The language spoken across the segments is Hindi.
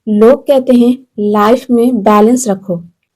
लोग कहते हैं लाइफ में बैलेंस रखो,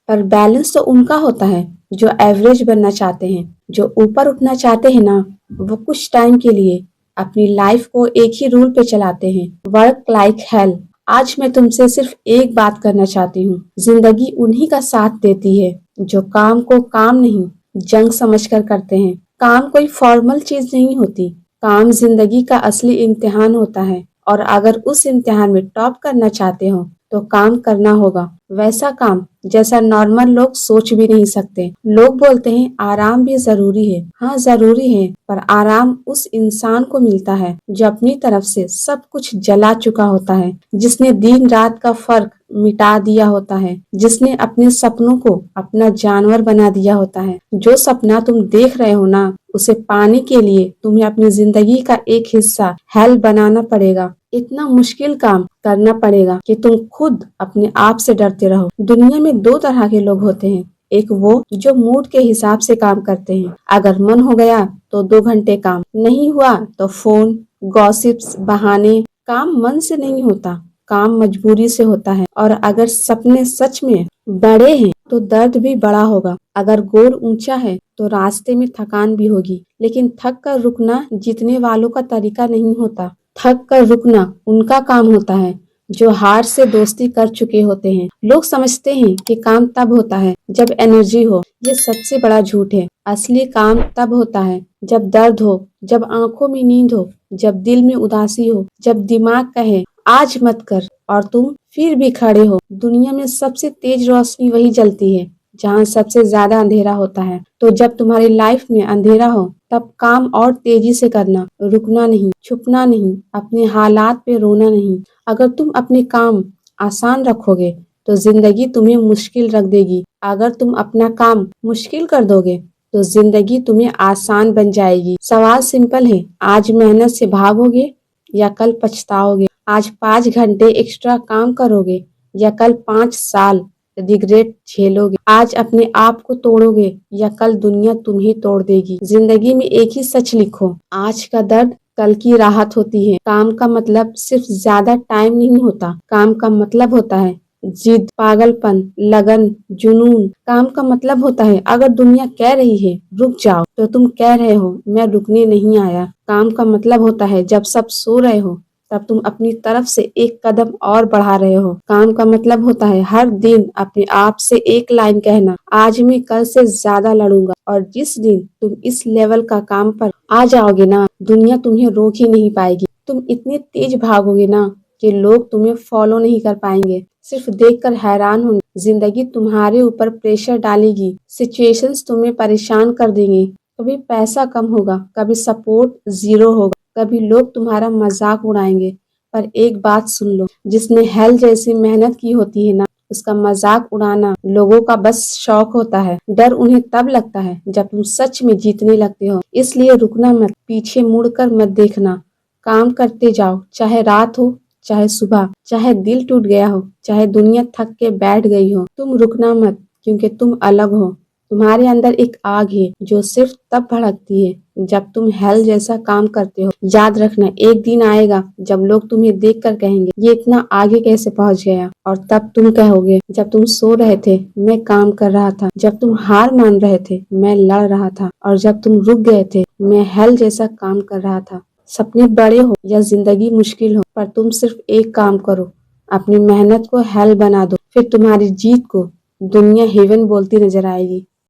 पर बैलेंस तो उनका होता है जो एवरेज बनना चाहते हैं। जो ऊपर उठना चाहते हैं ना, वो कुछ टाइम के लिए अपनी लाइफ को एक ही रूल पे चलाते हैं, वर्क लाइक हेल। आज मैं तुमसे सिर्फ एक बात करना चाहती हूँ। जिंदगी उन्हीं का साथ देती है जो काम को काम नहीं, जंग समझकर करते हैं। काम कोई फॉर्मल चीज नहीं होती। काम जिंदगी का असली इम्तिहान होता है, और अगर उस इम्तिहान में टॉप करना चाहते हो तो काम करना होगा, वैसा काम जैसा नॉर्मल लोग सोच भी नहीं सकते। लोग बोलते हैं आराम भी जरूरी है। हाँ जरूरी है, पर आराम उस इंसान को मिलता है जो अपनी तरफ से सब कुछ जला चुका होता है, जिसने दिन रात का फर्क मिटा दिया होता है, जिसने अपने सपनों को अपना जानवर बना दिया होता है। जो सपना तुम देख रहे हो ना, उसे पाने के लिए तुम्हें अपनी जिंदगी का एक हिस्सा हेल बनाना पड़ेगा। इतना मुश्किल काम करना पड़ेगा कि तुम खुद अपने आप से डरते रहो। दुनिया में दो तरह के लोग होते हैं। एक वो जो मूड के हिसाब से काम करते हैं। अगर मन हो गया तो 2 घंटे काम, नहीं हुआ तो फोन, गॉसिप्स, बहाने। काम मन से नहीं होता, काम मजबूरी से होता है। और अगर सपने सच में बड़े हैं तो दर्द भी बड़ा होगा। अगर गोल ऊंचा है तो रास्ते में थकान भी होगी, लेकिन थक कर रुकना जीतने वालों का तरीका नहीं होता। थक कर रुकना उनका काम होता है जो हार से दोस्ती कर चुके होते हैं। लोग समझते हैं कि काम तब होता है जब एनर्जी हो। ये सबसे बड़ा झूठ है। असली काम तब होता है जब दर्द हो, जब आंखों में नींद हो, जब दिल में उदासी हो, जब दिमाग कहे आज मत कर और तुम फिर भी खड़े हो। दुनिया में सबसे तेज रोशनी वही जलती है जहाँ सबसे ज्यादा अंधेरा होता है। तो जब तुम्हारी लाइफ में अंधेरा हो तब काम और तेजी से करना, रुकना नहीं, छुपना नहीं, अपने हालात पे रोना नहीं। अगर तुम अपने काम आसान रखोगे तो जिंदगी तुम्हें मुश्किल रख देगी। अगर तुम अपना काम मुश्किल कर दोगे तो जिंदगी तुम्हें आसान बन जाएगी। सवाल सिंपल है, आज मेहनत से भागोगे या कल पछताओगे? आज 5 घंटे एक्स्ट्रा काम करोगे या कल 5 साल रिग्रेट झेलोगे? आज अपने आप को तोड़ोगे या कल दुनिया तुम्हें तोड़ देगी? जिंदगी में एक ही सच लिखो, आज का दर्द कल की राहत होती है। काम का मतलब सिर्फ ज्यादा टाइम नहीं होता, काम का मतलब होता है जिद, पागलपन, लगन, जुनून। काम का मतलब होता है अगर दुनिया कह रही है रुक जाओ तो तुम कह रहे हो मैं रुकने नहीं आया। काम का मतलब होता है जब सब सो रहे हो तब तुम अपनी तरफ से एक कदम और बढ़ा रहे हो। काम का मतलब होता है हर दिन अपने आप से एक लाइन कहना, आज मैं कल से ज्यादा लड़ूंगा। और जिस दिन तुम इस लेवल का काम पर आ जाओगे ना, दुनिया तुम्हें रोक ही नहीं पाएगी। तुम इतने तेज भागोगे ना कि लोग तुम्हें फॉलो नहीं कर पाएंगे, सिर्फ देखकर हैरान होंगे। जिंदगी तुम्हारे ऊपर प्रेशर डालेगी, सिचुएशंस तुम्हें परेशान कर देंगे। कभी पैसा कम होगा, कभी सपोर्ट जीरो होगा, कभी लोग तुम्हारा मजाक उड़ाएंगे। पर एक बात सुन लो, जिसने हेल जैसी मेहनत की होती है ना, उसका मजाक उड़ाना लोगों का बस शौक होता है। डर उन्हें तब लगता है जब तुम सच में जीतने लगते हो। इसलिए रुकना मत, पीछे मुड़कर मत देखना। काम करते जाओ, चाहे रात हो, चाहे सुबह, चाहे दिल टूट गया हो, चाहे दुनिया थक के बैठ गई हो। तुम रुकना मत, क्योंकि तुम अलग हो। तुम्हारे अंदर एक आग है जो सिर्फ तब भड़कती है जब तुम हेल जैसा काम करते हो। याद रखना, एक दिन आएगा जब लोग तुम्हें देखकर कहेंगे ये इतना आगे कैसे पहुंच गया। और तब तुम कहोगे जब तुम सो रहे थे मैं काम कर रहा था, जब तुम हार मान रहे थे मैं लड़ रहा था, और जब तुम रुक गए थे मैं हेल जैसा काम कर रहा था। सपने बड़े हो या जिंदगी मुश्किल हो, पर तुम सिर्फ एक काम करो, अपनी मेहनत को हेल बना दो, फिर तुम्हारी जीत को दुनिया हेवन बोलती नजर आएगी।